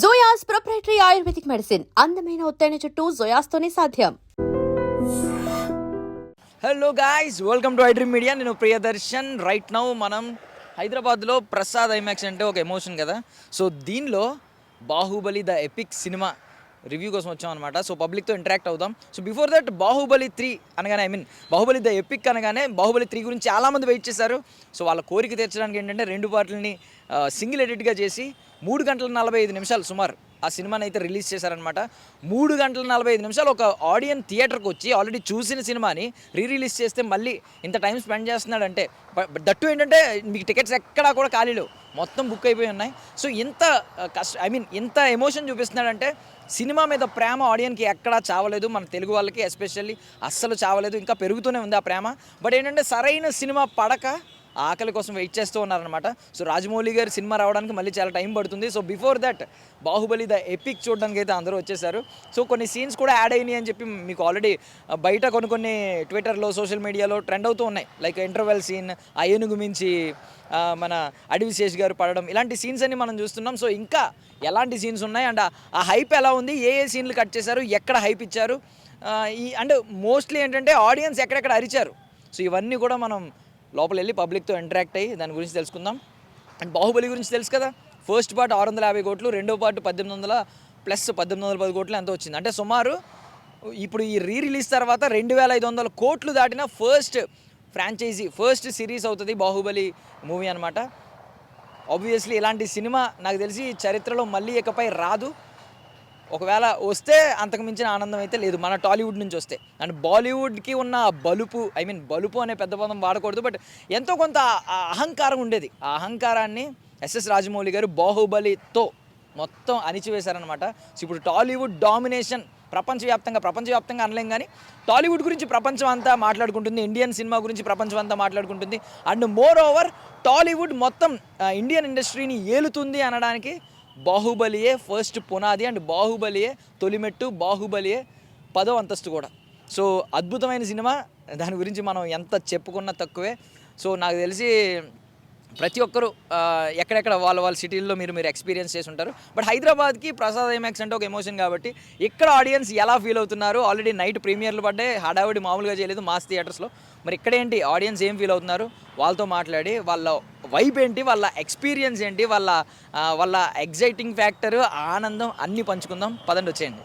జోయాస్ proprietary ayurvedic medicine అందమైన ఒత్తైన చుట్టూ జోయాస్తోనే సాధ్యం. Hello guys, welcome to iDream media. నేను ప్రియదర్శన్. రైట్ నౌ మనం హైదరాబాద్లో ప్రసాద్ ఐమాక్స్ అంటే ఒక ఎమోషన్ కదా. సో దీనిలో Baahubali the epic cinema review కోసం వచ్చాం అనమాట. సో పబ్లిక్తో ఇంటరాక్ట్ అవుదాం. సో బిఫోర్ దట్ బాహుబలి 3 అనగానే బాహుబలి ద ఎపిక్ అనగానే బాహుబలి 3 గురించి చాలామంది వెయిట్ చేశారు. సో వాళ్ళ కోరిక తీర్చడానికి ఏంటంటే 2 పార్ట్లని సింగిల్ ఎడిట్గా చేసి 3 గంటల 45 నిమిషాలు సుమారు ఆ సినిమాని అయితే రిలీజ్ చేశారనమాట. 3 గంటల 45 నిమిషాలు ఒక ఆడియన్స్ థియేటర్కి వచ్చి ఆల్రెడీ చూసిన సినిమాని రిలీజ్ చేస్తే మళ్ళీ ఇంత టైం స్పెండ్ చేస్తున్నాడంటే, దట్టు ఏంటంటే మీకు టికెట్స్ ఎక్కడా కూడా ఖాళీలు మొత్తం బుక్ అయిపోయి ఉన్నాయి. సో ఇంత ఇంత ఎమోషన్ చూపిస్తున్నాడంటే సినిమా మీద ప్రేమ ఆడియన్కి ఎక్కడా చావలేదు. మన తెలుగు వాళ్ళకి ఎస్పెషల్లీ అస్సలు చావలేదు, ఇంకా పెరుగుతూనే ఉంది ఆ ప్రేమ. బట్ ఏంటంటే సరైన సినిమా పడక ఆకలి కోసం వెయిట్ చేస్తూ ఉన్నారనమాట. సో రాజమౌళి గారి సినిమా రావడానికి మళ్ళీ చాలా టైం పడుతుంది. So before that Baahubali the epic చూడడానికి అయితే అందరూ వచ్చేసారు. సో కొన్ని సీన్స్ కూడా యాడ్ అయినాయి అని చెప్పి మీకు ఆల్రెడీ బయట కొన్ని ట్విట్టర్లో సోషల్ మీడియాలో ట్రెండ్ అవుతూ ఉన్నాయి. లైక్ ఇంటర్వెల్ సీన్, ఆ ఏనుగు మించి మన అడవి శేష్ గారు పడడం, ఇలాంటి సీన్స్ అన్ని మనం చూస్తున్నాం. సో ఇంకా ఎలాంటి సీన్స్ ఉన్నాయి అండ్ ఆ హైప్ ఎలా ఉంది, ఏ సీన్లు కట్ చేశారు, ఎక్కడ హైప్ ఇచ్చారు, అండ్ మోస్ట్లీ ఏంటంటే ఆడియన్స్ ఎక్కడెక్కడ అరిచారు. సో ఇవన్నీ కూడా మనం లోపల వెళ్ళి పబ్లిక్తో ఇంటరాక్ట్ అయ్యి దాని గురించి తెలుసుకుందాం. అండ్ బాహుబలి గురించి తెలుసు కదా, ఫస్ట్ పార్ట్ 650 కోట్లు, రెండో పార్ట్ 1800 ప్లస్ 1810 కోట్లు ఎంత వచ్చింది అంటే సుమారు ఇప్పుడు ఈ రిలీజ్ తర్వాత 2500 కోట్లు దాటిన ఫస్ట్ ఫ్రాంచైజీ, ఫస్ట్ సిరీస్ అవుతుంది బాహుబలి మూవీ అనమాట. ఆబ్వియస్లీ ఇలాంటి సినిమా నాకు తెలిసి చరిత్రలో మళ్ళీ ఇకపై రాదు. ఒకవేళ వస్తే అంతకు మించిన ఆనందం అయితే లేదు మన టాలీవుడ్ నుంచి వస్తే. అండ్ బాలీవుడ్కి ఉన్న బలుపు, బలుపు అనే పెద్ద పదం వాడకూడదు, బట్ ఎంతో కొంత అహంకారం ఉండేది. ఆ అహంకారాన్ని ఎస్ఎస్ రాజమౌళి గారు బాహుబలితో మొత్తం అణిచివేశారనమాట. సో ఇప్పుడు టాలీవుడ్ డామినేషన్ ప్రపంచవ్యాప్తంగా అనలేం కానీ టాలీవుడ్ గురించి ప్రపంచం అంతా మాట్లాడుకుంటుంది, ఇండియన్ సినిమా గురించి ప్రపంచం అంతా మాట్లాడుకుంటుంది. అండ్ మోర్ ఓవర్ టాలీవుడ్ మొత్తం ఇండియన్ ఇండస్ట్రీని ఏలుతుంది అనడానికి బాహుబలియే ఫస్ట్ పునాది, అండ్ బాహుబలియే తొలిమెట్టు, బాహుబలియే 10వ అంతస్తు కూడా. సో అద్భుతమైన సినిమా, దాని గురించి మనం ఎంత చెప్పుకున్నా తక్కువే. సో నాకు తెలిసి ప్రతి ఒక్కరు ఎక్కడెక్కడ వాళ్ళ సిటీల్లో మీరు ఎక్స్పీరియన్స్ చేసి ఉంటారు. బట్ హైదరాబాద్కి ప్రసాద్ ఐమాక్స్ అంటే ఒక ఎమోషన్ కాబట్టి ఇక్కడ ఆడియన్స్ ఎలా ఫీల్ అవుతున్నారు, ఆల్రెడీ నైట్ ప్రీమియర్లు పడ్డాయి, హడావిడి మామూలుగా చేయలేదు మాస్ థియేటర్స్లో. మరి ఇక్కడేంటి ఆడియన్స్ ఏం ఫీల్ అవుతున్నారు, వాళ్ళతో మాట్లాడి వాళ్ళ వైబ్ ఏంటి, వాళ్ళ ఎక్స్పీరియన్స్ ఏంటి, వాళ్ళ ఎగ్జైటింగ్ ఫ్యాక్టర్, ఆనందం అన్నీ పంచుకుందాం. పదండి వచ్చేయండి.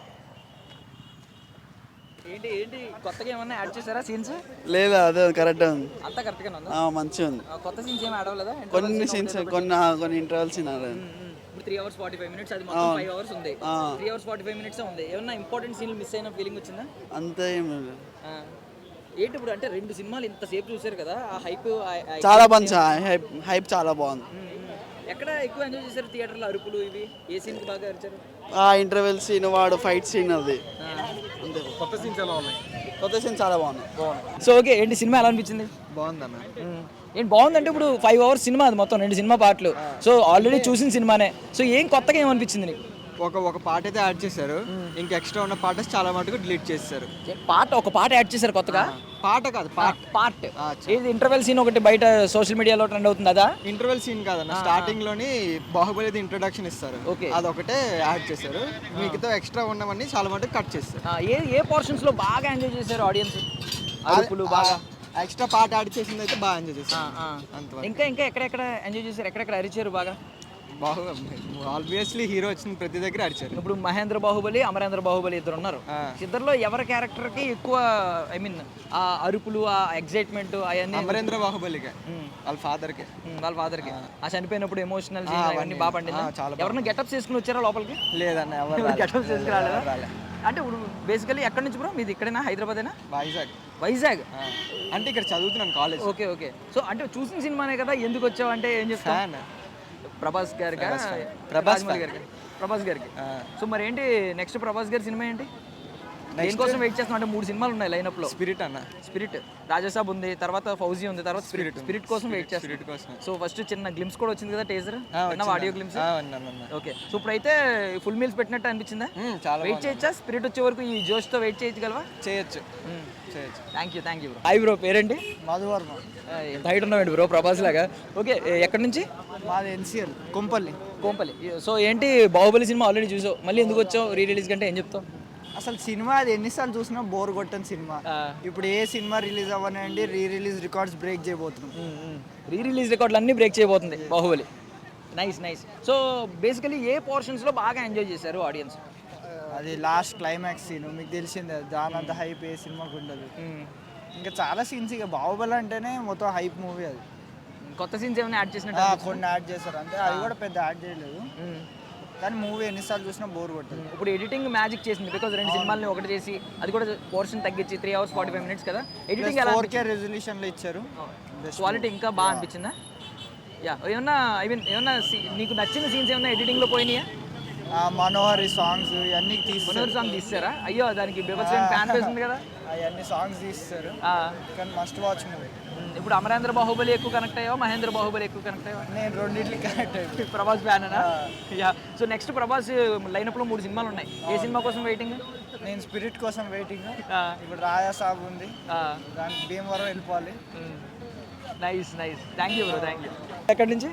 ఏంటి కొత్తగా ఏమన్నా యాడ్ చేశారా సీన్స్? లేదా అదే కరెక్ట్ ఉంది, అంతా కరెక్ట్గా ఉందా? మంచిగా ఉంది. కొత్త సీన్స్ ఏమి యాడ్ అవ్వలేదా? కొన్ని సీన్స్ కొన్ని ఇంటర్వల్స్ 3 hours 45 minutes, అది మొత్తం 5 hours ఉంది. 3 hours 45 minutes ఉంది. ఏమన్నా ఇంపార్టెంట్ సీన్లు మిస్ అయిన ఫీలింగ్ వచ్చిందా? అంతే ఏం లేదు. ఏంటి ఇప్పుడు అంటే 2 సినిమాలు ఇంతసేపు చూసారు కదా, ఆ హైప్ చాలా మంచి హైప్ చాలా బాగుంది. ఎక్కడ ఎక్కువ ఎంజాయ్ చేశారు థియేటర్లో? అరుపులు ఇవి ఏ సీన్కి బాగా అరిచారు? ఆ ఇంటర్వెల్ సీన్, వాడు ఫైట్ సీన్, అది అంతే. కొత్త సీన్స్ ఎలా ఉన్నాయి? కొత్త సీన్ చాలా బాగుంది. సో ఓకే, ఏంటి సినిమా ఎలా అనిపించింది? బాగుందన్న. ఏంటి బాగుందంటే ఇప్పుడు 5 hours సినిమా, అది మొత్తం 2 సినిమా పార్ట్లు. సో ఆల్రెడీ చూసిన సినిమానే. సో ఏం కొత్తగా ఏమనిపించింది నీకు? ఒక పార్ట్ అయితే యాడ్ చేశారు, ఇంకా ఎక్స్ట్రా ఉన్న పార్ట్స్ చాలా మటుకు డిలీట్ చేశారు. ఒక పార్ట్ యాడ్ చేశారు కొత్తగా? పాట కాదు, పార్ట్ ఏది ఇంటర్వెల్ సీన్ ఒకటి బయట సోషల్ మీడియాలో ట్రెండ్ అవుతుంది అదా? ఇంటర్వెల్ సీన్ కాదన్న, స్టార్టింగ్ లోని బాహుబలి ఇంట్రొడక్షన్ ఇస్తారు, అదొకటే యాడ్ చేశారు. మిగతా ఎక్స్ట్రా ఉన్నవన్నీ చాలా మటుకు కట్ చేస్తారు. ఏ పోర్షన్స్ లో బాగా ఎంజాయ్ చేశారు ఆడియన్స్? అరుపులు బాగా ఎక్స్ట్రా పార్ట్ యాడ్ చేసింది అయితే బాగా ఎంజాయ్ చేశారు. ఇంకా ఎక్కడెక్కడ ఎంజాయ్ చేశారు, ఎక్కడెక్కడ అరిచారు బాగా? ఆబ్వియస్లీ హీరో వచ్చిన ప్రతి దగ్గర అడిచారు. ఇప్పుడు మహేంద్ర బాహుబలి, అమరేంద్ర బాహుబలి ఇద్దరు ఉన్నారు. ఇద్దరులో ఎవరి క్యారెక్టర్కి ఎక్కువ ఆ అరుపులు, ఆ ఎగ్జైట్మెంట్ అవన్నీ? అమరేంద్ర బాహుబలికి, వాళ్ళ ఫాదర్కి. ఆ చనిపోయినప్పుడు ఎమోషనల్ అవన్నీ బాగా పండింది. ఎవరన్నా గెటప్స్ చేసుకుని వచ్చారా లోపలికి? లేదన్న, ఎవరు గెటప్స్ చేసుకుని రాలేదా? అంటే ఇప్పుడు బేసికలీ ఎక్కడి నుంచి బ్రో మీది? ఇక్కడేనా, హైదరాబాదేనా? వైజాగ్ అంటే ఇక్కడ చదువుతున్నాను కాలేజ్. ఓకే. సో అంటే చూసిన సినిమానే కదా, ఎందుకు వచ్చావు అంటే ఏం చెప్తాను? ప్రభాస్ గారికి. సో మరి ఏంటి నెక్స్ట్ ప్రభాస్ గారి సినిమా ఏంటి? దేనికోసం వెయిట్ చేస్తున్నాం అంటే 3 సినిమాలు ఉన్నాయి లైనప్ లో. స్పిరిట్, రాజసాబ్ ఉంది, తర్వాత ఫౌజీ ఉంది, తర్వాత స్పిరిట్ కోసం వెయిట్ చేస్తున్నాం. సో ఫస్ట్ చిన్న గ్లిమ్స్ కూడా వచ్చింది కదా, teaser, audio glimpse. Okay, so ఇప్పుడైతే ఫుల్ మీల్స్ పెట్టినట్టు అనిపించిందా? వెయిట్ చేయొచ్చా? స్పిరిట్ వచ్చే వరకు ఈ జోష్ తో వెయిట్ చేయగలవా? చేయొచ్చు. Thank you bro. Hi bro, పేరేంటి? మధువర్మ. ఎంత హైట్ ఉన్నాడు బ్రో, ప్రభాస్ లాగా. ఓకే, ఎక్కడి నుంచి? మాది ఎన్సిఎల్ కొంపల్లి. కోంపల్లి. సో ఏంటి, బాహుబలి సినిమా ఆల్రెడీ చూసావు, మళ్ళీ ఎందుకు వచ్చావు రీ రిలీజ్ కంటే, ఏం చెప్తావు? అసలు సినిమా అది ఎన్నిసార్లు చూసినా బోర్ కొట్టని సినిమా. ఇప్పుడు ఏ సినిమా రిలీజ్ అవ్వనండి, రీ రిలీజ్ రికార్డ్స్ బ్రేక్ చేయబోతున్నాం. రీ రిలీజ్ రికార్డులు అన్నీ బ్రేక్ చేయబోతుంది బాహుబలి. నైస్. సో బేసికలీ ఏ పోర్షన్స్లో బాగా ఎంజాయ్ చేశారు ఆడియన్స్? అది లాస్ట్ క్లైమాక్స్ సీన్ మీకు తెలిసిందే, దానంత హైప్ ఏ సినిమాకు ఉండదు. ఇంకా చాలా సీన్స్, ఇక బాహుబలి అంటేనే మొత్తం హైప్ మూవీ అది. కొత్త సీన్స్ ఏమైనా యాడ్ చేసినట్టు? కొన్ని యాడ్ చేశారు అంతే, అది కూడా పెద్ద యాడ్ చేయలేదు. కానీ మూవీ ఎన్నిసార్లు చూసినా బోర్ కొట్టదు. ఇప్పుడు ఎడిటింగ్ మ్యాజిక్ చేసింది, బికాజ్ 2 సినిమాలని ఒకటి చేసి అది కూడా పోర్షన్ తగ్గించి 3 hours 45 minutes కదా. ఎడిటింగ్ ఎలా 4K రెజల్యూషన్లో ఇచ్చారు. క్వాలిటీ ఇంకా బాగా అనిపించిందా? ఏమన్నా ఏమన్నా నీకు నచ్చిన సీన్స్ ఏమన్నా ఎడిటింగ్లో పోయినాయా? మనోహరి సాంగ్స్ ఇవన్నీ తీసుకున్నారు. సాంగ్ తీస్తారా? అయ్యో, దానికి బీభత్సమైన ఫ్యాన్ బేస్ ఉంది కదా. అవన్నీ సాంగ్స్ తీస్తారు, కానీ మస్ట్ వాచ్ మూవీ. ఇప్పుడు అమరేంద్ర బాహుబలి ఎక్కువ కనెక్ట్ అయ్యావా, మహేంద్ర బాహుబలి ఎక్కువ కనెక్ట్ అయ్యావా? నేను రెండింటికి కనెక్ట్ అయిపోయి. ప్రభాస్ ఫ్యాన్ అనా? సో నెక్స్ట్ ప్రభాస్ లైనప్లో 3 సినిమాలు ఉన్నాయి. ఏ సినిమా కోసం వెయిటింగ్? నేను స్పిరిట్ కోసం వెయిటింగ్. ఇప్పుడు రాజా సాబ్ ఉంది, దానికి భీమవరం వెళ్ళిపోవాలి. Nice. Thank you bro, thank you. ఎక్కడి నుంచి?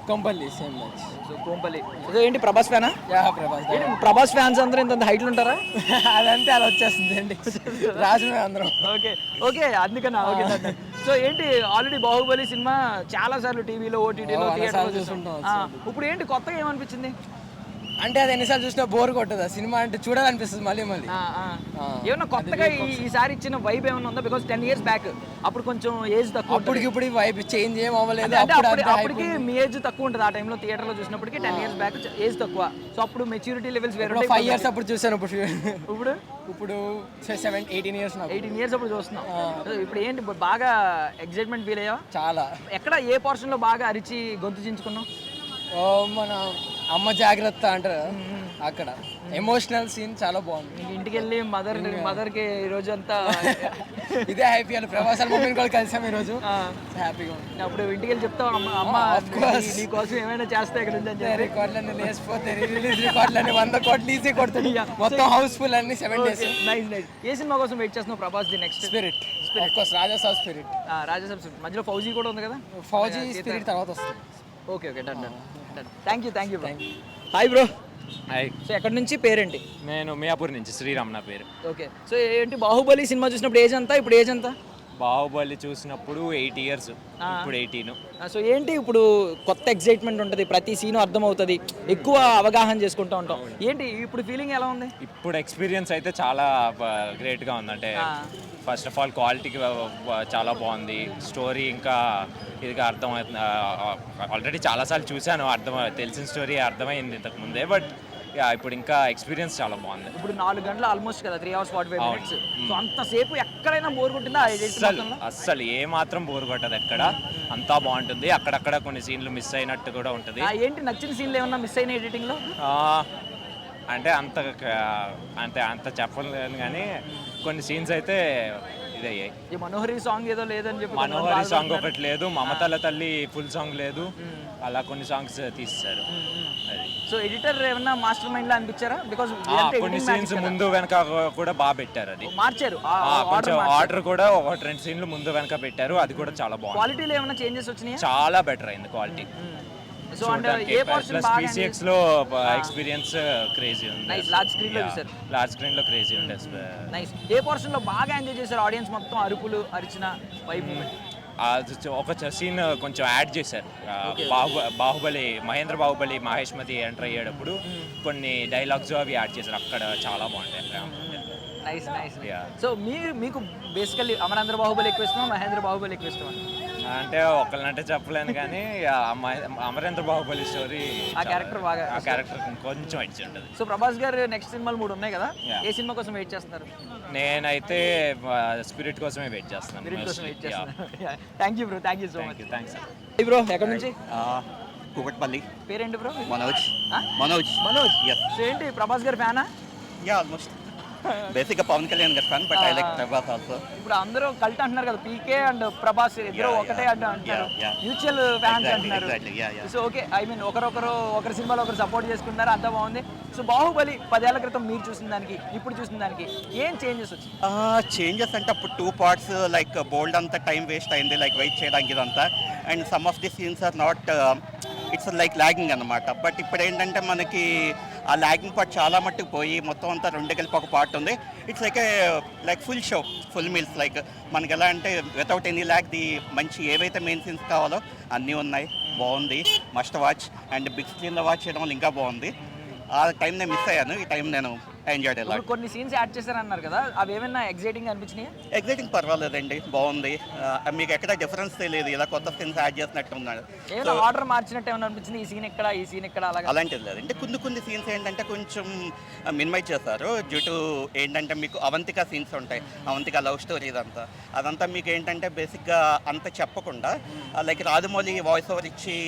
Kompally same match. So Kompally. So ఏంటి, ప్రభాస్ ఫ్యానా? ప్రభాస్. ప్రభాస్ ఫ్యాన్స్ అందరూ ఇంత హైట్లు ఉంటారా? అదంతే, అలా వచ్చేస్తుంది అండి, రాజు అందరం. ఓకే అందుకన్నా. ఓకే. సో ఏంటి, ఆల్రెడీ బాహుబలి సినిమా చాలా సార్లు టీవీలో, ఓటీటీలో, థియేటర్లో చూస్తుంటాం. ఇప్పుడు ఏంటి కొత్తగా ఏమనిపించింది? అంటే అది ఎన్నిసార్లు చూసినా బోర్ కొట్టదు, ఆ సినిమా అంటే చూడాలనిపిస్తుంది మళ్ళీ. ఏమన్నా కొత్తగా ఈసారి ఇచ్చిన వైబ్ ఏమన్నా ఉందా? బికాస్ 10 years బ్యాక్ అప్పుడు కొంచెం ఏజ్ తక్కువ, అప్పటికి ఇప్పుడు వైబ్ చేంజ్ ఏం అవ్వలేదు. అప్పటికి మీ ఏజ్ తక్కువ ఉంటుంది ఆ టైంలో, థియేటర్లో చూసినప్పటికి 10 years బ్యాక్ ఏజ్ తక్కువ. సో అప్పుడు మెచ్యూరిటీ లెవెల్స్ వేరే. 5 years అప్పుడు చూసాను, ఇప్పుడు 18 years. 18 years అప్పుడు చూస్తున్నాం. ఇప్పుడు ఏంటి బాగా ఎక్సైట్మెంట్ ఫీల్ అయ్యా? చాలా. ఎక్కడ ఏ పోర్షన్లో బాగా అరిచి గొంతు చించుకున్నాం? మన అమ్మ జాగ్రత్త అంటారు, అక్కడ ఎమోషనల్ సీన్ చాలా బాగుంది. ఇంటికి వెళ్ళి మదర్కి ఈ రోజు అంతా ఇదే హ్యాపీ అని ప్రభాస్ మమ్మీని కూడా కలిసాం ఈ రోజు, హ్యాపీగా ఉంది. అప్పుడు ఇంటికి వెళ్ళి చెప్తాం, అమ్మ నీ కోసం ఏమైనా చేస్తే ఇక్కడ నుంచి రికార్డులన్నీ లేసిపోతే, రిలీజ్ రికార్డులన్నీ 100 కోట్లు ఈజీ కొడుతుంది, మొత్తం హౌస్ఫుల్ అన్ని 7 days. నైస్. ఏ సినిమా కోసం వెయిట్ చేస్తున్నావు Prabhas the next? Spirit. Of course Rajasaab spirit. Rajasaab spirit మధ్యలో ఫౌజీ కూడా ఉంది కదా. ఫౌజీ స్పిరిట్ తర్వాత వస్తుంది. Okay done. Thank you bro. Hi bro. Hi. So ఎక్కడి నుంచి, పేరేంటి? నేను మియాపూర్ నుంచి, శ్రీరామ్ నా పేరు. ఓకే. సో ఏంటి, బాహుబలి సినిమా చూసినప్పుడు ఏజ్ అంతా, ఇప్పుడు ఏజ్ అంతా? బాహుబలి చూసినప్పుడు 8 years, ఇప్పుడు 18. సో ఏంటి ఇప్పుడు కొత్త ఎక్సైట్మెంట్ ఉంటుంది, ప్రతి సీను అర్థమవుతుంది, ఎక్కువ అవగాహన చేసుకుంటూ ఉంటాం. ఏంటి ఇప్పుడు ఫీలింగ్ ఎలా ఉంది? ఇప్పుడు ఎక్స్పీరియన్స్ అయితే చాలా గ్రేట్గా ఉంది. అంటే ఫస్ట్ ఆఫ్ ఆల్ క్వాలిటీకి చాలా బాగుంది, స్టోరీ ఇంకా ఇదిగా అర్థమవుతుంది. ఆల్రెడీ చాలాసార్లు చూశాను, తెలిసిన స్టోరీ అర్థమైంది ఇంతకుముందే, బట్ ఇప్పుడు ఇంకా ఎక్స్పీరియన్స్ చాలా బాగుంది. ఇప్పుడు 4 గంటలు ఆల్మోస్ట్ కదా, 3 hours 45 minutes. సో అంతసేపు ఎక్కడైనా బోర్ కొట్టిందా? అస్సలు ఏ మాత్రం బోర్ కొట్టదు, ఎక్కడ అంతా బాగుంటుంది. అక్కడక్కడ కొన్ని సీన్లు మిస్ అయినట్టు కూడా ఉంటుంది. ఏంటి నచ్చిన సీన్లు ఏమన్నా మిస్ అయిన ఎడిటింగ్లో? అంటే అంత చెప్పలేను, కానీ కొన్ని సీన్స్ అయితే ఇదయ్యాయి. ఈ మనోహరి సాంగ్ ఏదో లేదని చెప్పి, మనోహరి సాంగ్ ఒకటి లేదు, మమతల తల్లి ఫుల్ సాంగ్ లేదు, అలా కొన్ని సాంగ్స్ తీస్తారు. అది సో ఎడిటర్ ఏమన్నా మాస్టర్ మైండ్ లా అనిపించారా? బికాజ్ కొన్ని సీన్స్ ముందు వెనక కూడా బాగా పెట్టారు, అది మార్చారు. కొంచెం ఆర్డర్ కూడా 1-2 సీన్లు ముందు వెనక పెట్టారు, అది కూడా చాలా బాగుంది. క్వాలిటీలో ఏమైనా చేంజెస్ వచ్చినాయి? చాలా బెటర్ అయింది క్వాలిటీ. సో అంటే ఏ పోర్షన్ ప్లస్ PCX లో ఎక్స్పీరియన్స్ క్రేజీ ఉంది. నైస్. లార్జ్ స్క్రీన్ లో చూసారు. లార్జ్ స్క్రీన్ లో క్రేజీ ఉంది. నైస్. ఏ పోర్షన్ లో బాగా ఎంజాయ్ చేశారు ఆడియన్స్ మొత్తం, అరుపులు అరిచిన వైబ్ మూమెంట్? ఒక సీన్ కొంచెం యాడ్ చేశారు, బాహుబలి మహేంద్ర బాహుబలి మహేష్మతి ఎంటర్ అయ్యేటప్పుడు కొన్ని డైలాగ్స్ అవి యాడ్ చేశారు, అక్కడ చాలా బాగుంటాయి. నైస్. సో మీకు బేసికల్లీ అమరేంద్ర బాహుబలి ఎక్కువ ఇష్టమా, మహేంద్ర బాహుబలి ఎక్కువ ఇష్టమా? అంటే ఒకళ్ళంటే చెప్పలేను, కానీ అమరేంద్ర బాహుబలి స్టోరీ, ఆ క్యారెక్టర్ కొంచెం ఇచ్చి ఉంటుంది. సో ప్రభాస్ గారు నెక్స్ట్ సినిమాలు 3 ఉన్నాయి కదా, ఏ సినిమా కోసం వెయిట్ చేస్తున్నారు? నేనైతే స్పిరిట్ కోసమే వెయిట్ చేస్తున్నాను. Thank you bro, thank you so much. Thanks bro. ఎక్కడి నుంచి? కూకట్పల్లి. పేరేంటి బ్రో? మనోజ్. సో ఏంటి ప్రభాస్ గారు ఫ్యానా? ఆల్మోస్ట్. బేసిక్గా పవన్ కళ్యాణ్ గారి fan, but I like Prabhas also. ఇప్పుడు అందరూ కల్ట్ అంటున్నారు కదా, పీకే అండ్ ప్రభాస్ ఇద్దరు ఒకటే అంటున్నారు, yeah. మ్యూచువల్ ఫ్యాన్స్ అంటున్నారు. Exactly, yeah. So okay, I mean ఒకరి సినిమాలో ఒకరు సపోర్ట్ చేసుకున్నారు, అంతా బాగుంది. సో బాహుబలి 10 ఏళ్ల క్రితం మీరు చూసిన దానికి ఇప్పుడు చూసిన దానికి ఏం చేంజెస్ వచ్చింది? చేంజెస్ అంటే అప్పుడు 2 parts లైక్ బోల్డ్ అంతా టైం వేస్ట్ అయింది, లైక్ వెయిట్ చేయడానికి ఇదంతా. And some of the scenes are not, it's like lagging అనమాట. బట్ ఇప్పుడు ఏంటంటే మనకి ఆ లాగింగ్ పార్ట్ చాలా మట్టుకు పోయి మొత్తం అంతా 2 కలిపి ఒక పార్ట్ ఉంది. It's like full show, full meals. Like మనకి ఎలా అంటే వితౌట్ ఎనీ ల్యాక్ ది మంచి ఏవైతే మెయిన్ సీన్స్ కావాలో అన్నీ ఉన్నాయి. బాగుంది, మస్ట్ వాచ్. అండ్ బిగ్ స్క్రీన్లో వాచ్ చేయడం వల్ల ఇంకా బాగుంది. ఆ టైం నేను మిస్ అయ్యాను, ఈ టైం నేను ఎంజాయ్ చేయాలి. ఇప్పుడు కొన్ని సీన్స్ యాడ్ చేశారన్నారు కదా, అవి ఏమైనా ఎగ్జైటింగ్ అనిపించినాయి? ఎగ్జైటింగ్ పర్వాలేదండి, బాగుంది. మీకు ఎక్కడ డిఫరెన్స్ తెలియదు, ఇలా కొత్త సీన్స్ యాడ్ చేసినట్టు ఉన్నాడు. ఏమైనా ఆర్డర్ మార్చినట్టు ఏమైనా అనిపించింది? ఈ సీన్ ఇక్కడ అలాగా అలాంటిది లేదు. అంటే కొన్ని సీన్స్ ఏంటంటే కొంచెం మినిమైజ్ చేస్తారు డ్యూ టు ఏంటంటే మీకు అవంతిక సీన్స్ ఉంటాయి, అవంతిక లవ్ స్టోరీ అదంతా మీకు ఏంటంటే బేసిక్గా అంత చెప్పకుండా లైక్ రాజమౌళి వాయిస్ ఓవర్ ఇచ్చి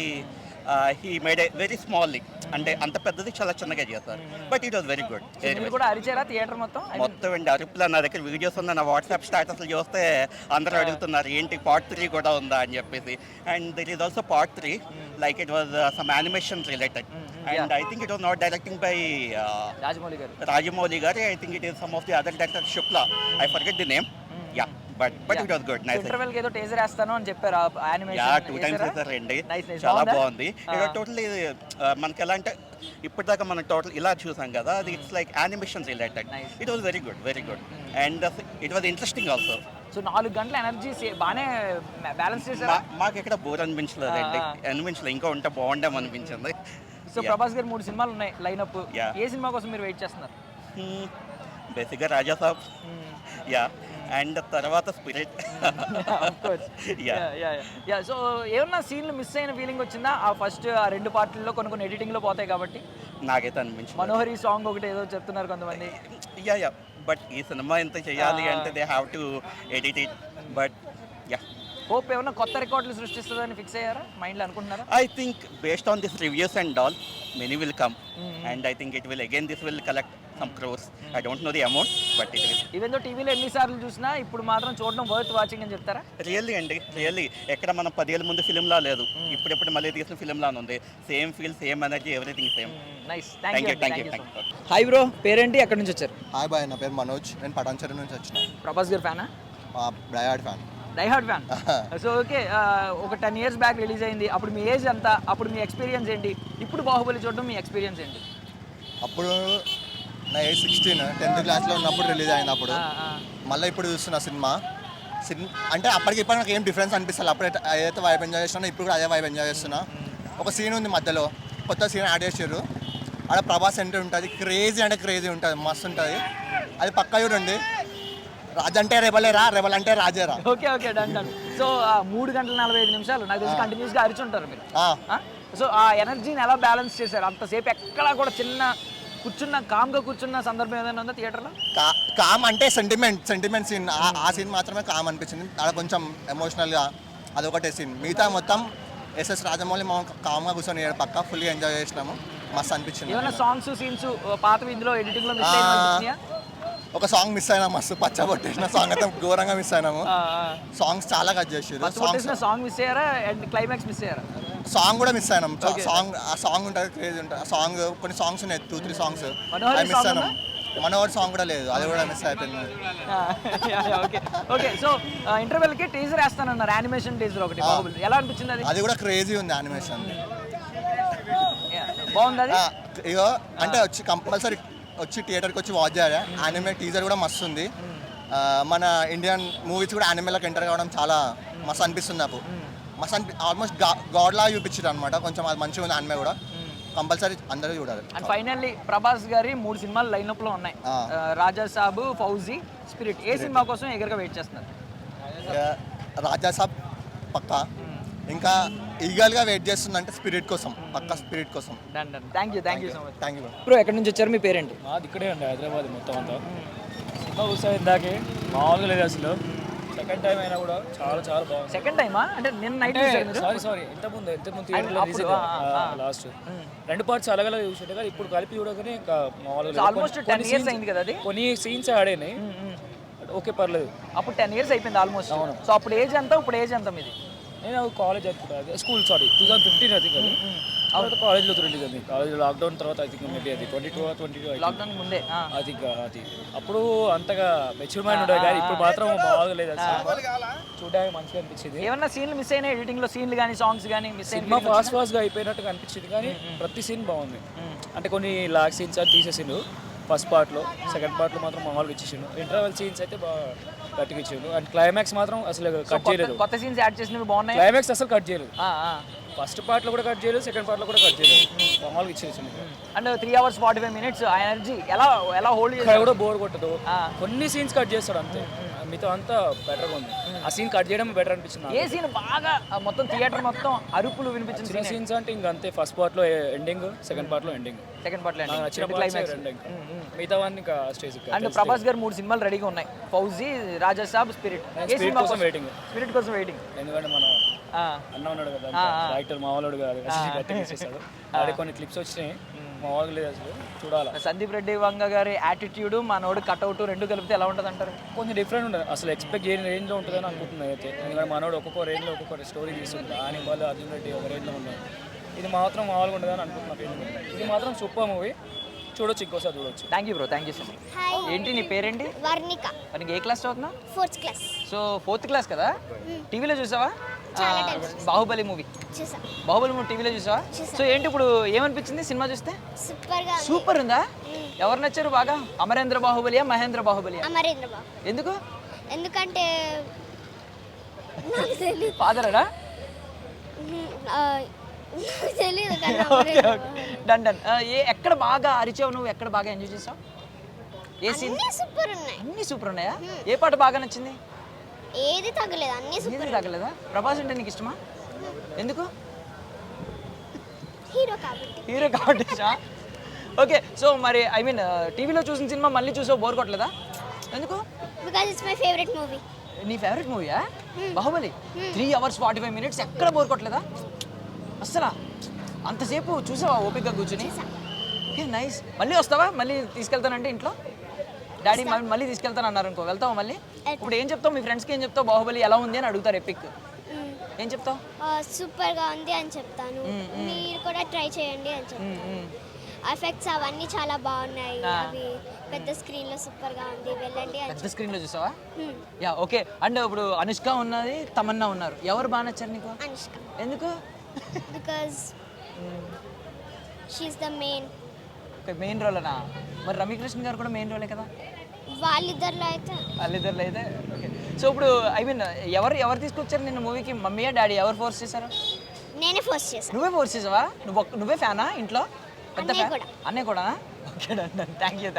హీ మేడ్ ఏ వెరీ స్మాల్లీ, అంటే అంత పెద్దది చాలా చిన్నగా చేస్తారు. But it was very good. మీరు కూడా అరిచారా థియేటర్ మొత్తం? మొత్తం అండి అరుపులు. నా దగ్గర వీడియోస్ ఉన్నాయి, నా వాట్సాప్ స్టాటస్లు చూస్తే అందరూ అడుగుతున్నారు ఏంటి పార్ట్ 3 కూడా ఉందా అని చెప్పేసి. And there is also part 3, like it was some animation related. And I think it was not directing by Rajamouli garu. I think it is some of the other director Shukla, I forget the name. Yeah, but it was good. Nice. Interval కి ఏదో teaser వేస్తాను అని చెప్పారు, animation. Yeah, 2 times చేశారండి, చాలా బాగుంది. Totally మనకి ఎలా అంటే ఇప్పటిదాకా మనం టోటల్ ఇలా చూసాం కదా, అది it's like animation related. It was very good. And it was interesting also. So 4 గంటల ఎనర్జీ బాగానే బ్యాలెన్స్ చేశారు. మాకు ఎక్కడ బోర్ అనిపించలేదండి, ఇంకా ఉంటే బాగుండేమో అనిపించింది. సో ప్రభాస్ గారు 3 సినిమాలు ఉన్నాయి లైనప్. Yeah. ఏ సినిమా కోసం మీరు వెయిట్ చేస్తున్నారు? బేసిక్గా రాజా సాబ్, యా, అండ్ తర్వాత స్పిరిట్. సో ఏమన్నా సీన్లు మిస్ అయిన ఫీలింగ్ వచ్చిందా? ఆ ఫస్ట్ 2 పార్టీల్లో కొన్ని ఎడిటింగ్లో పోతాయి కాబట్టి. నాకైతే అనిపించింది. మనోహరి సాంగ్ ఒకటి ఏదో చెప్తున్నారు కొంతమంది. యా, బట్ ఈ సినిమా ఎంత చేయాలి అంటే they have to edit it. But yeah, hope ఏమన్నా కొత్త రికార్డులు సృష్టిస్తుందని ఫిక్స్ అయ్యారా, మైండ్లో అనుకుంటున్నారా? I think based on these reviews and all, many will come, and I think it will again, this will collect some crores. I don't know the amount, but it will. Even though టీవీలో ఎన్నిసార్లు చూసినా ఇప్పుడు మాత్రం చూడడం worth watching అని చెప్తారా? Really ఎక్కడ మనం 10 ఏళ్ళ ముందు ఫిలింలా లేదు, ఇప్పుడు మళ్ళీ తీసిన ఫిలింలానే ఉంది. Same feel, same energy, everything same. Nice, thank you. Hi bro, పేరేంటి, ఎక్కడి నుంచి వచ్చారు? హాయ్ బాయ్, నా పేరు మనోజ్, నేను పటాన్చెరు నుంచి వచ్చిన. ప్రభాస్ గారు ఫ్యానా? Diehard fan. సో ఓకే, ఒక 10 years బ్యాక్ రిలీజ్ అయింది. అప్పుడు మీ ఏజ్ ఎంత, అప్పుడు మీ ఎక్స్పీరియన్స్ ఏంటి? ఇప్పుడు బాహుబలి చూడడం మీ ఎక్స్పీరియన్స్ ఏంటి? అప్పుడు నా ఏజ్ 16, 10th క్లాస్లో ఉన్నప్పుడు రిలీజ్ అయింది. అప్పుడు మళ్ళీ ఇప్పుడు చూస్తున్న సినిమా అంటే అప్పటికి ఇప్పుడు నాకు ఏం డిఫరెన్స్ అనిపిస్తుంది. అప్పుడు ఏదైతే వైబ్ ఎంజాయ్ చేస్తున్నా, ఇప్పుడు కూడా అదే వైబ్ ఎంజాయ్ చేస్తున్నా. ఒక సీన్ ఉంది మధ్యలో, కొత్త సీన్ యాడ్ చేసారు. అక్కడ ప్రభాస్ ఎంట్రీ ఉంటుంది, క్రేజీ అంటే క్రేజీ ఉంటుంది, మస్తు ఉంటుంది. అది పక్కా చూడండి. రాజు అంటే రెబలేరా, రెబల్ అంటే రాజేరా. Okay done. సో 3 గంటల 45 నిమిషాలు నాకు తెలిసి కంటిన్యూస్గా అరిచుంటారు మీరు. సో ఆ ఎనర్జీని ఎలా బ్యాలెన్స్ చేశారు? అంతసేపు ఎక్కడా కూడా కామ్గా కూర్చున్న సందర్భం ఏదైనా ఉందా థియేటర్లో? కామ్ అంటే సెంటిమెంట్ సీన్, ఆ సీన్ మాత్రమే కామ్ అనిపించింది. అక్కడ కొంచెం ఎమోషనల్గా అదొకటే సీన్. మిగతా మొత్తం ఎస్ఎస్ రాజమౌళి మనం కామ్గా కూర్చొని పక్కా ఫుల్గా ఎంజాయ్ చేసినాము, మస్తు అనిపించింది. ఏమైనా సాంగ్స్ సీన్స్ పాతవి ఇందులో ఎడిటింగ్లో మిస్ అయినా? ఒక సాంగ్ మిస్ అయినా, మస్తు పచ్చబొట్టేసిన సాంగ్ అయితే ఘోరంగా మిస్ అయినాము. సాంగ్స్ చాలా కట్ చేసారు. సాంగ్ మిస్ అయ్యారా అండ్ క్లైమాక్స్ మిస్ అయ్యారా? సాంగ్ కూడా మిస్ అయినాం. ఆ సాంగ్ ఉంటుంది, క్రేజ్ ఉంటుంది. ఆ సాంగ్ కొన్ని సాంగ్స్ ఉన్నాయి, 2-3 సాంగ్స్ అవి మిస్ అయినాం. మనోహర్ సాంగ్ కూడా లేదు, అది కూడా మిస్ అయిపోయింది. ఓకే, సో ఇంటర్వెల్కి టీజర్ వేస్తానన్నారు, యానిమేషన్ టీజర్ ఒకటి. ఎలా అనిపించింది అది? అది కూడా క్రేజీ ఉంది యానిమేషన్, బాగుంది అది. ఇగో అంటే వచ్చి కంపల్సరీ వచ్చి థియేటర్కి వచ్చి వాచ్ చేయాలి. యానిమే టీజర్ కూడా మస్తు ఉంది. మన ఇండియన్ మూవీస్ కూడా యానిమేలోకి ఎంటర్ కావడం చాలా మస్తు అనిపిస్తుంది నాకు. మస్తు ఆల్మోస్ట్ గాడ్ లా చూపించారు అనమాట. కొంచెం అది మంచిగా ఉంది యానిమే కూడా, కంపల్సరీ అందరూ చూడాలి. అండ్ ఫైనల్లీ ప్రభాస్ గారి 3 సినిమాలు లైనప్లో ఉన్నాయి, రాజా సాబ్, ఫౌజీ, స్పిరిట్. ఏ సినిమా కోసం ఎగరగా వెయిట్ చేస్తున్నారు? రాజా సాబ్ పక్కా, ఇంకా ఈగల్గా వెయిట్ చేస్తుందంటే స్పిరిట్ కోసం, పక్కా స్పిరిట్ కోసం. Thank you so much. Thank you bro, ఎక్కడి నుంచి వచ్చారు, మీ పేరేంటి? మాది ఇక్కడే అండి, హైదరాబాద్ మొత్తం అంతా. సినిమా చూసా ఇందాకే, మామూలుగా లేదు అసలు. సెకండ్ టైం అయినా కూడా చాలా చాలా బాగుంది. సెకండ్ టైమా అంటే నిన్న నైట్ చూసారు మీరు? సారీ ఇంతకుముందు థియేటర్లో రిలీజ్ లాస్ట్ 2 పార్ట్స్ అలగల చూసాడు కదా, ఇప్పుడు కలిపి చూడగానే ఇంకా మామూలుగా ఆల్మోస్ట్ 10 ఇయర్స్ అయింది కదా అది. కొన్ని సీన్స్ ఆడేనాయి, ఓకే పర్లేదు. అప్పుడు 10 ఇయర్స్ అయిపోయింది ఆల్మోస్ట్. సో అప్పుడు ఏజ్ ఎంత, ఇప్పుడు ఏజ్ ఎంత మీది? నేను కాలేజ్ అనుకుంటా, స్కూల్ 2015 ఐ థింక్ అది. తర్వాత కాలేజ్లో రిలీజ్ అయింది. కాలేజ్లో లాక్డౌన్ తర్వాత ఐ థింక్ మేబీ అది 22 లాక్డౌన్ ముందే. ఐ థింక్ అది అప్పుడు అంతగా మెచ్యూర్ మైండ్ ఉండేది కానీ ఇప్పుడు మాత్రం బాగలేదు. చూడడానికి మంచిగా అనిపించింది. ఏమన్నా సీన్లు మిస్ అయినా, ఎడిటింగ్ లో సీన్లు కానీ సాంగ్స్ కానీ మిస్ సినిమా ఫాస్ట్గా అయిపోయినట్టుగా అనిపించింది కానీ ప్రతి సీన్ బాగుంది. అంటే కొన్ని లాగ్ సీన్స్ అని తీసేసిండు ఫస్ట్ పార్ట్లో, సెకండ్ పార్ట్లో మాత్రం మామూలుగా ఇచ్చేసిండు. ఇంటర్వెల్ సీన్స్ అయితే బాగా గట్టిగా ఇచ్చిండు. అండ్ క్లైమాక్స్ మాత్రం అసలు కట్ చేయలేదు. కొత్త సీన్స్ యాడ్ చేసినవి బాగున్నాయి. క్లైమాక్స్ అసలు కట్ చేయలేదు. ఫస్ట్ పార్ట్లో కూడా కట్ చేయలేదు, సెకండ్ పార్ట్లో కూడా కట్ చేయలేదు, మామూలుగా ఇచ్చేసింది. అండ్ 3 hours 45 minutes ఆ ఎనర్జీ ఎలా హోల్డ్ ఇక్కడ కూడా బోర్ కొట్టదు. కొన్ని సీన్స్ కట్ చేస్తాడు అంతే, మిగతా అంతా బెటర్గా ఉంది. ఆ సీన్ కట్ చేయడం బెటర్ అనిపించింది. ఏ సీన్ బాగా మొత్తం థియేటర్ మొత్తం అరుపులు వినిపించిన సీన్స్ అంటే ఇంకా అంతే. ఫస్ట్ పార్ట్లో ఎండింగ్, సెకండ్ పార్ట్లో ఎండింగ్. సెకండ్ పార్ట్లో నచ్చిన క్లైమాక్స్ మిగతా వన్ ఇంకా స్టేజ్. అండ్ ప్రభాస్ గారు 3 సినిమాలు రెడీగా ఉన్నాయి, ఫౌజీ, రాజా సాబ్, స్పిరిట్. స్పిరిట్ కోసం వెయిటింగ్. స్పిరిట్ కోసం వెయిటింగ్. ఎందుకంటే మన అన్న ఉన్నాడు కదా డైరెక్టర్, మామూలుడు కాదు, చేసేసాడు. అదే కొన్ని క్లిప్స్ వచ్చినాయి, మామూలుగా లేదు అసలు, చూడాలి. సందీప్ రెడ్డి వంగ గారి యాటిట్యూడ్, మనోడు కట్అవుట్ రెండు కలిపితే ఎలా ఉంటుంది అంటారు? కొంచెం డిఫరెంట్ ఉంటుంది. అసలు ఎక్స్పెక్ట్ చేయని రేంజ్లో ఉంటుందని అనుకుంటున్నాయి అయితే. ఎందుకంటే మనోడు ఒక్కొక్క రేంజ్లో ఒక్కొక్క స్టోరీ తీసుకుంది. ఆయన వాళ్ళు అర్జున్ రెడ్డి ఒక రేంజ్లో ఉన్నాయి, ఇది మాత్రం మామూలుగా ఉంటుందని అనుకుంటున్నాను. ఇది మాత్రం సూపర్ మూవీ, చూడొచ్చు, ఇంకోసారి చూడొచ్చు. Thank you bro, thank you so much. ఏంటి నీ పేరేంటి? వర్ణిక. మనకి ఏ క్లాస్ చదువుతున్నావు? 4th class. So 4th class కదా. టీవీలో చూసావా బాహుబలి మూవీ? చూసా. బాహుబలి మూవీ టీవీలో చూసావా? సో ఏంటి ఇప్పుడు ఏమనిపించింది సినిమా చూస్తే? సూపర్ ఉందా? ఎవరు నచ్చారు బాగా? అమరేంద్ర బాహుబలియా, మహేంద్ర బాహుబలియా? అమరేంద్ర బాబు. ఎందుకు? ఎందుకంటే ఫాదరా? తెలియదు. Done done. ఎక్కడ బాగా అరిచావు నువ్వు? ఎక్కడ బాగా ఎంజాయ్ చేసావు? ఏ సీన్? సూపర్ ఉన్నాయి. అన్ని సూపర్ ఉన్నాయా? ఏ పాట బాగా నచ్చింది? ఏది తగ్గలేదు, అన్ని సూపర్. తగ్గలేదా? ప్రభాస్ అంటే నీకు ఇష్టమా? ఎందుకు? హీరో కాబట్టి. హీరో కాబట్టి. ఓకే, సో మరి ఐ మీన్ టీవీలో చూసిన సినిమా మళ్ళీ చూసావు, బోర్ కొట్టలేదా? ఎందుకు? Because it's my favourite movie. నీ ఫేవరెట్ మూవీయా బాహుబలి? 3 hours 45 minutes ఎక్కడ బోర్ కొట్టలేదా అస్సలా? అంతసేపు చూసావా ఓపికగా కూర్చుని? Okay, nice. మళ్ళీ వస్తావా? మళ్ళీ తీసుకెళ్తానంటే ఇంట్లో డాడీ మళ్ళీ తీసుకెళ్తాను అన్నారు అనుకో, వెళ్తావా మళ్ళీ? ఇప్పుడు ఏం చెప్తావు మీ ఫ్రెండ్స్కి? ఏం చెప్తావు? బాహుబలి ఎలా ఉంది అని అడుగుతారు ఎపిక్, ఏం చెప్తావు? సూపర్గా ఉంది అని చెప్తాను. మీరు కూడా ట్రై చేయండి అని చెప్తాను. ఎఫెక్ట్స్ అవన్నీ చాలా బాగున్నాయి, అవి పెద్ద స్క్రీన్లో సూపర్గా ఉంది, వెళ్ళండి. పెద్ద స్క్రీన్లో చూసావా? Yeah, okay. అండ్ ఇప్పుడు అనుష్క ఉన్నది, తమన్నా ఉన్నారు, ఎవరు బాగా నచ్చారు నీకు? అనుష్క. ఎందుకు? బికాజ్ షీఈస్ ద మెయిన్ రోలేనా? మరి రమ్యకృష్ణ గారు కూడా మెయిన్ రోలే కదా? వాళ్ళిద్దరిలో అయితే ఓకే. సో ఇప్పుడు ఐ మీన్ ఎవరు తీసుకొచ్చారు నిన్న మూవీకి? మమ్మీయా డాడీ? ఎవరు ఫోర్స్ చేశారు? నేనే ఫోర్స్ చేశాను. నువ్వే ఫోర్స్ చేసావా? నువ్వే ఫ్యానా ఇంట్లో? పెద్ద అన్నయ్య కూడా? Okay, thank you.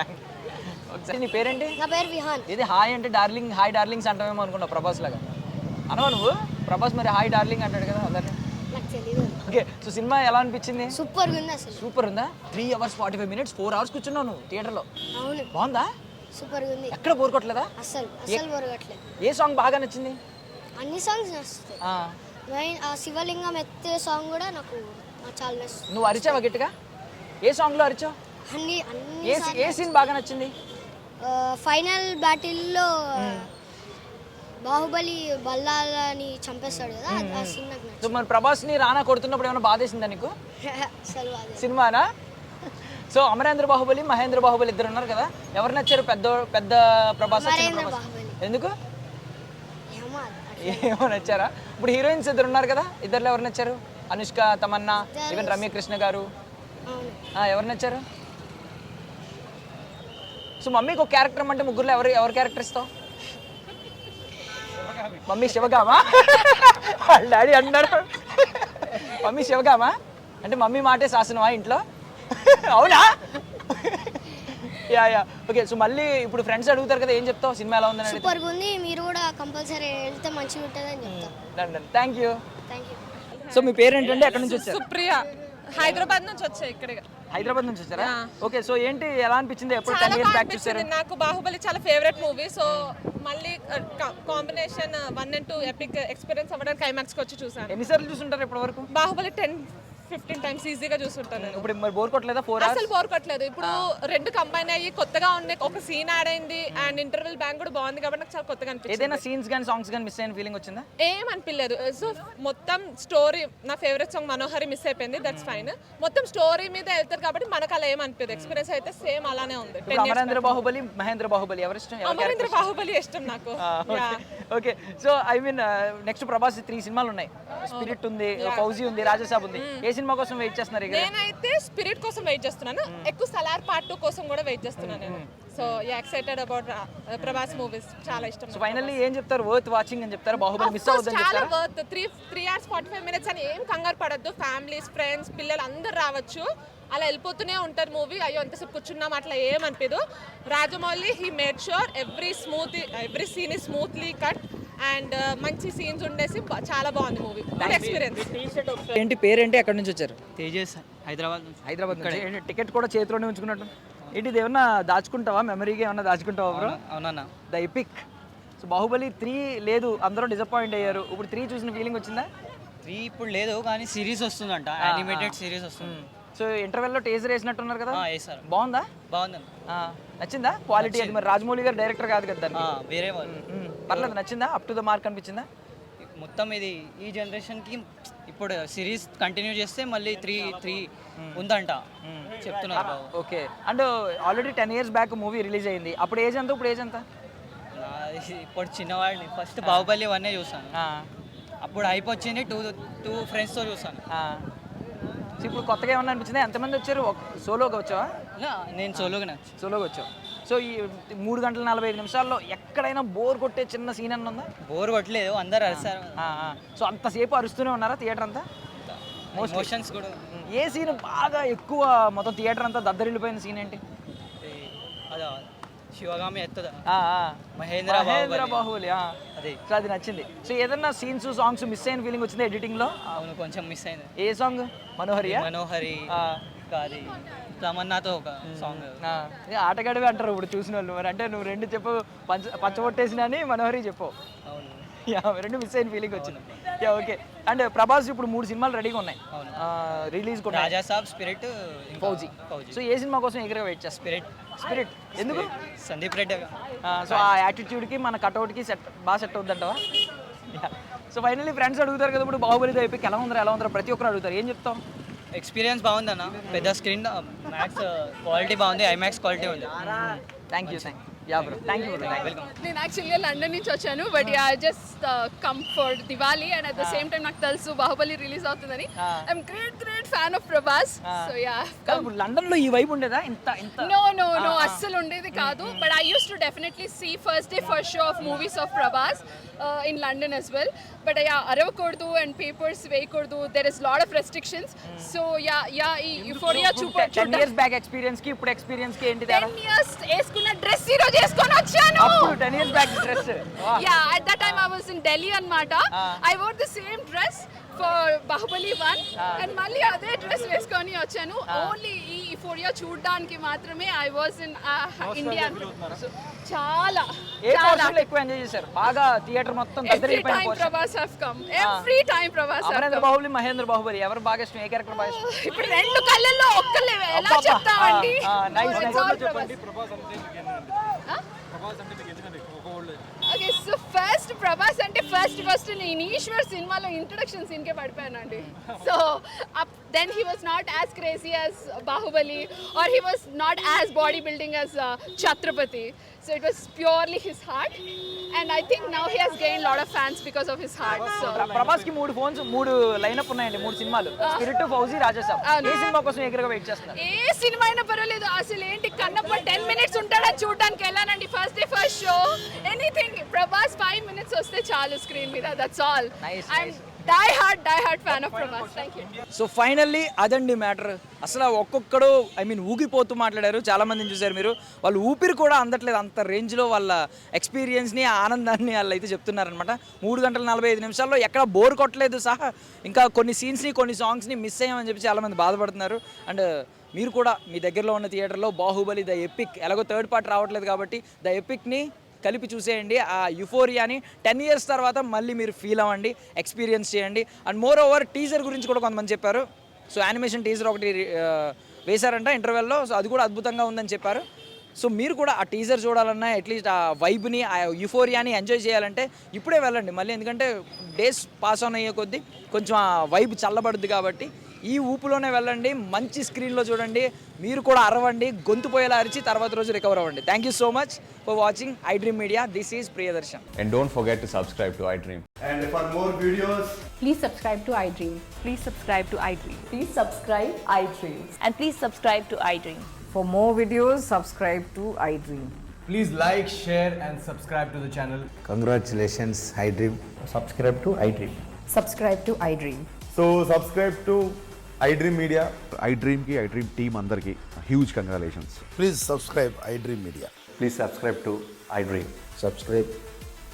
ఒకసారి నీ పేరేంటి? నా పేరు విహాన్. ఇది హాయ్ అంటే డార్లింగ్, హాయ్ డార్లింగ్స్ అంటావేమో అనుకున్నా ప్రభాస్ లాగా. అనవా నువ్వు? ప్రభాస్ మరి హాయ్ డార్లింగ్ అంటాడు కదా అందరినీ. నాకు తెలియదు. ఓకే, సో సినిమా ఎలా అనిపించింది? సూపర్ ఉంది అసలు. సూపర్ ఉందా? 3 hours 45 minutes 4 hours కూర్చున్నావు నువ్వు థియేటర్లో. అవును. బాగుందా? సూపర్ ఉంది. ఎక్కడ బోర్ కొట్టలేదా? అసలు బోర్ కొట్టలేదు. ఏ సాంగ్ బాగా నచ్చింది? అన్ని సాంగ్స్ నచ్చుతాయి. ఆ శివలింగం ఎత్తే సాంగ్ కూడా నాకు చాలా నచ్చుతుంది. నువ్వు అరిచావా గట్టిగా? ఏ సాంగ్లో అరిచావు? ఏ సీన్ బాగా నచ్చింది? ఫైనల్ బ్యాటిల్లో బాహుబలి బల్లాలని చంపేస్తాడు కదా, ఆ సీన్ నాకు నచ్చింది. సో మరి ప్రభాస్ని రానా కొడుతున్నప్పుడు ఏమైనా బాధేసిందా నీకు? అసలు సినిమానా? సో అమరేంద్ర బాహుబలి, మహేంద్ర బాహుబలి ఇద్దరు ఉన్నారు కదా, ఎవరు నచ్చారు? పెద్ద ప్రభాస్? ఎందుకు? ఏమో నచ్చారా? ఇప్పుడు హీరోయిన్స్ ఇద్దరు ఉన్నారు కదా, ఇద్దరులో ఎవరు నచ్చారు? అనుష్క, తమన్నా, ఈవెన్ రమ్యకృష్ణ గారు, ఎవరు నచ్చారు? సో మమ్మీకి ఒక క్యారెక్టర్ అంటే ముగ్గురులో ఎవరు క్యారెక్టర్ ఇస్తావు? మమ్మీ శివగామా? డాడీ అన్నాడు మమ్మీ శివగామా అంటే మమ్మీ మాటే శాసనమా ఇంట్లో? అవునా? యా. ఓకే, సో మళ్ళీ ఇప్పుడు ఫ్రెండ్స్ అడుగుతారు కదా, ఏం చెప్తావు? సినిమా ఎలా ఉందని? సూపర్గా ఉంది, మీరు కూడా కంపల్సరీ వెళ్తే మంచిగా ఉంటుంది అని చెప్తాను. Thank you. సో మీ పేరు ఏంటంటే ఎక్కడి నుంచి వచ్చారు? సుప్రియ, హైదరాబాద్ నుంచి వచ్చా ఇక్కడికి. హైదరాబాద్ నుంచి వచ్చారా? ఓకే, సో ఏంటి ఎలా అనిపించింది? ఎప్పుడు 10 చాలా ఇయర్స్ బాగా బ్యాక్ చూసారు? అనిపించింది. నాకు బాహుబలి చాలా ఫేవరెట్ మూవీ. సో మళ్ళీ కాంబినేషన్ 1 and 2 ఎపిక్ ఎక్స్పీరియన్స్ అవ్వడానికి ఐమాక్స్కి వచ్చి చూసాను. ఎన్నిసార్లు చూసుంటారు ఇప్పటి వరకు? బాహుబలి 10-15 టైమ్స్ ఈజీగా చూసుంటాను నేను. ఇప్పుడు మరి బోర్ కొట్టలేదా 4 hours? అసలు బోర్ కొట్టలేదు. ఇప్పుడు రెండు కంబైన్ అయ్యి కొత్తగా ఉన్నాయి. ఒక సీన్ యాడ్ అయింది అండ్ ఇంటర్వెల్ బ్యాంక్ కూడా బాగుంది కాబట్టి నాకు చాలా కొత్తగా అనిపించింది. ఏదైనా సీన్స్ కానీ సాంగ్స్ కానీ మిస్ అయిన ఫీలింగ్ వచ్చిందా? ఏం అనిపించలేదు. సో మొత్తం స్టోరీ, నా ఫేవరెట్ సాంగ్ మనోహరి మిస్ అయిపోయింది, దట్స్ ఫైన్. మొత్తం స్టోరీ మీద వెళ్తారు కాబట్టి మనకు అలా ఏం అనిపించదు. ఎక్స్పీరియన్స్ అయితే సేమ్ అలానే ఉంది. ఇప్పుడు అమరేంద్ర బాహుబలి, మహేంద్ర బాహుబలి ఎవరి ఇష్టం? అమరేంద్ర బాహుబలి ఇష్టం నాకు. Okay, so I mean next Prabhas 3 సినిమాలు ఉన్నాయి. స్పిరిట్ ఉంది, ఫౌజీ ఉంది, రాజసాబ్ ఉంది. ఏ సినిమా కోసం వెయిట్ చేస్తున్నారు? నేనైతే స్పిరిట్ కోసం వెయిట్ చేస్తున్నాను. ఎక్కువ సలార్ పార్ట్ 2 కోసం కూడా వెయిట్ చేస్తున్నాను నేను. So excited about Prabhas movies, చాలా ఇష్టం. సో ఫైనల్లీ ఏం చెప్తారు? వర్త్ వాచింగ్ అని చెప్తారు? బాహుబలి మిస్ అవ్వద్దని చాలా చెప్తారా? వర్త్. 3 hours 45 minutes అని ఏం కంగారు పడద్దు. ఫ్యామిలీస్, ఫ్రెండ్స్, పిల్లలు అందరు రావచ్చు. అలా వెళ్ళిపోతూనే ఉంటారు మూవీ. అయ్యో ఎంతసేపు కూర్చున్నాం అట్లా ఏం అనిపించదు. Rajamouli he made sure every scene is smoothly cut and మంచి సీన్స్ ఉండేసి చాలా బాగుంది మూవీ. Good experience. ఏంటి పేరేంటి? ఎక్కడి నుంచి వచ్చారు? తేజస్ హైదరాబాద్ నుంచి. హైదరాబాద్ నుంచి. ఏంటి టికెట్ కూడా చేతిలోనే ఉంచుకున్నట్టు? ఏంటి ఇది ఏమన్నా దాచుకుంటావా? మెమరీగా ఏమన్నా దాచుకుంటావా బ్రో? అవునన్నా. The epic. సో బాహుబలి 3 లేదు, అందరూ డిసప్పాయింట్ అయ్యారు. ఇప్పుడు 3 చూసిన ఫీలింగ్ వచ్చిందా? 3 ఇప్పుడు లేదు కానీ సిరీస్ వస్తుందంట, యానిమేటెడ్ సిరీస్ వస్తుంది. సో ఇంటర్వెల్లో టేజర్ వేసినట్టున్నారు కదా? వేసారు. బాగుందా? బాగుందన్న. నచ్చిందా క్వాలిటీ? అది మరి రాజమౌళి గారు డైరెక్టర్ కాదు కదా దాన్ని. వేరే వాళ్ళు పర్లేదు, నచ్చిందా? అప్ టు ద మార్క్ అనిపించిందా? మొత్తం ఇది ఈ జనరేషన్కి ఇప్పుడు సిరీస్ కంటిన్యూ చేస్తే మళ్ళీ 3 ఉందంట చెప్తున్నారు. Okay, and already 10 years back movie release అయింది. అప్పుడు ఏజ్ ఎంత, ఇప్పుడు ఏజ్ ఎంత? ఇప్పుడు చిన్నవాడిని ఫస్ట్ బాహుబలి 1 చూసాను. అప్పుడు అయిపోయింది 2 ఫ్రెండ్స్తో చూసాను. సో ఇప్పుడు కొత్తగా ఏమన్నా అనిపించింది? ఎంతమంది వచ్చారు? సోలోగా వచ్చావా? నేను సోలోగా వచ్చావు. సో ఈ 3 గంటల 45 నిమిషాల్లో ఎక్కడైనా బోర్ కొట్టే చిన్న సీన్ అన్న ఉందా? బోర్ కొట్టలేదు, అందరు అరిసారు. సో అంతసేపు అరుస్తూనే ఉన్నారా థియేటర్ అంతా? ఎమోషన్స్ కూడా. ఏ సీన్ బాగా ఎక్కువ మొత్తం థియేటర్ అంతా దద్దరిల్లిపోయిన సీన్ ఏంటి? అదా శివగామి ఎత్తదా, మహేంద్ర బాహుబలి. అదే. సో అది నచ్చింది. సో ఏదన్నా సీన్స్ సాంగ్స్ మిస్ అయిన ఫీలింగ్ వచ్చింది ఎడిటింగ్లో? అవును, కొంచెం మిస్ అయింది. ఏ సాంగ్? మనోహరి కాదు, తమన్నాతో ఒక సాంగ్. ఆటగాడివి అంటారు ఇప్పుడు చూసిన వాళ్ళు. మరి అంటే నువ్వు 2 చెప్పు, పంచగొట్టేసిన అని మనోహరి చెప్పు. అవును, 2 మిస్ అయిన ఫీలింగ్ వచ్చింది. ఓకే, అండ్ ప్రభాస్ ఇప్పుడు 3 సినిమాలు రెడీగా ఉన్నాయి రిలీజ్ కూడా. రాజాసాబ్, స్పిరిట్, ఫౌజీ. సో ఏ సినిమా కోసం ఎగరగా వెయిట్ చేస్తా? స్పిరిట్ ఎందుకు? సందీప్ రెడ్డి. సో ఆ యాటిట్యూడ్కి మన కట్అవుట్కి బాగా సెట్ అవుద్దంటవా? సో ఫైనల్లీ ఫ్రెండ్స్ అడుగుతారు కదా ఇప్పుడు బాహుబలితో అయిపోయి ఎలా ఉందరా ప్రతి ఒక్కరు అడుగుతారు. ఏం చెప్తాం? ఎక్స్పీరియన్స్ బాగుందన్న, పెద్ద స్క్రీన్, మ్యాక్స్ క్వాలిటీ బాగుంది, ఐమాక్స్ క్వాలిటీ ఉంది. Thank you. Thank you. Welcome. నేను యాక్చువల్గా లండన్ నుంచి వచ్చాను, but just come for Diwali and at the same time నాకు తెలుసు బాహుబలి రిలీజ్ అవుతుందని. I'm great fan of Prabhas. So yeah, London లో ఈ వైబ్ ఉండేదా? నో అస్సలు ఉండేది కాదు. But I use to definitely see first show of movies of Prabhas in London as well. But అరవకూడదు and papers వేయకూడదు, there is lot of restrictions. So yeah ఈ euphoria 10 years back experience కి ఇప్పుడు experience కి ఏంటి తేడా? 10 years వేసుకున్న dress ఈరోజు వేసుకొని వచ్చాను. అప్పుడు 10 years back dress. Yeah, at that time I was in Delhi anamata. I wore the same dress for Bahubali 1 and మళ్ళీ అదే డ్రెస్ వేసుకొని వచ్చాను. ఓన్లీ ఈ యూఫోరియా చూడడానికి మాత్రమే I was in India. చాలా ఎక్కువ ఎంజాయ్ చేశారు బాగా థియేటర్ మొత్తం. Every time Prabhas have come. Every time Prabhas have come. Amarendra Baahubali, Mahindra Baahubali ఎవరు బాగా ఇష్టం? ఏ క్యారెక్టర్ బాగా ఇష్టం? ఇప్పుడు 2 కళ్ళల్లో ఒక్కలే ఎలా చెప్తామండి? ఓకే, సో ఫస్ట్ ప్రభాస్ అంటే ఫస్ట్ నేను ఈశ్వర్ సినిమాలో ఇంట్రొడక్షన్ సీన్కే పడిపోయానండి. So then he was not as crazy as Baahubali or he was not as body building as Chhatrapati. So it was purely his heart and I think now he has gained a lot of fans because of his heart. So Prabhas కి 3 phones 3 lineup ఉన్నాయండి, 3 సినిమాలు. Spirit, fauji, Raja Saab. ఏ cinema కోసం ఎగరగా wait చేస్తున్నారు? ఏ cinema అయినా పర్వాలేదు. అసలు ఏంటి Kannappa 10 minutes ఉంటాడా చూడడానికి? వెళ్ళానండి first day first show. Anything Prabhas 5 minutes వస్తే చాలు స్క్రీన్ మీద. That's all. Die hard fan of Prabhas. Thank you. So finally అదండి మ్యాటర్. అసలు ఒక్కొక్కడు ఊగిపోతూ మాట్లాడారు. చాలా మందిని చూశారు మీరు. వాళ్ళు ఊపిరి కూడా అందట్లేదు, అంత రేంజ్లో వాళ్ళ ఎక్స్పీరియన్స్ని, ఆనందాన్ని వాళ్ళు అయితే చెప్తున్నారనమాట. 3 గంటల 45 నిమిషాల్లో ఎక్కడ బోర్ కొట్టలేదు సహా. ఇంకా కొన్ని సీన్స్ని, కొన్ని సాంగ్స్ని మిస్ అయ్యామని చెప్పి చాలామంది బాధపడుతున్నారు. అండ్ మీరు కూడా మీ దగ్గరలో ఉన్న థియేటర్లో బాహుబలి ద ఎపిక్, ఎలాగో థర్డ్ పార్ట్ రావట్లేదు కాబట్టి ద ఎపిక్ని కలిపి చూసేయండి. ఆ యుఫోరియాని 10 years తర్వాత మళ్ళీ మీరు ఫీల్ అవ్వండి, ఎక్స్పీరియన్స్ చేయండి. అండ్ మోర్ ఓవర్ టీజర్ గురించి కూడా కొంతమంది చెప్పారు. సో యానిమేషన్ టీజర్ ఒకటి వేశారంట ఇంటర్వెల్లో, సో అది కూడా అద్భుతంగా ఉందని చెప్పారు. సో మీరు కూడా ఆ టీజర్ చూడాలన్నా, అట్లీస్ట్ ఆ వైబ్ని, ఆ యుఫోరియాని ఎంజాయ్ చేయాలంటే ఇప్పుడే వెళ్ళండి మళ్ళీ, ఎందుకంటే డేస్ పాస్ ఆన్ అయ్యే కొద్దీ కొంచెం ఆ వైబ్ చల్లబడుద్ది కాబట్టి ఈ ఊపులోనే వెళ్ళండి, మంచి స్క్రీన్లో చూడండి, మీరు కూడా అరవండి, గొంతు పోయేలా అరిచి తర్వాత రోజు రికవర్ అవ్వండి. Thank you so much for watching iDream Media. This is Priyadarshan. And don't forget to subscribe to iDream. And for more videos, Please subscribe to iDream. Please subscribe to iDream. Please subscribe iDream. And please subscribe to iDream. For more videos, subscribe to iDream. please like, share and subscribe to the channel. Congratulations, iDream. Subscribe to iDream. Subscribe to iDream. So subscribe to iDream Media. iDream ki iDream team andarki huge congratulations. Please subscribe iDream Media. Please subscribe to iDream. Subscribe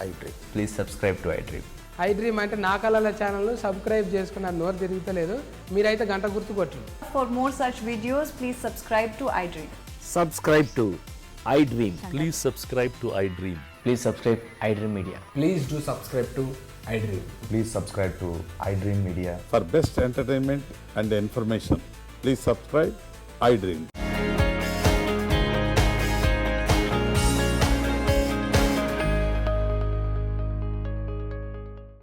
iDream. Please subscribe to iDream. iDream అంటే నా కళల channel subscribe చేసుకున్న నోరు తిరుగుతలేదు, మీరైతే గంట గుర్తు కొట్టండి. For more such videos, please subscribe to iDream. Subscribe to iDream. Please subscribe to iDream. Please subscribe iDream Media. Please do subscribe to iDream. Please subscribe to iDream Media. For best entertainment and information, please subscribe iDream.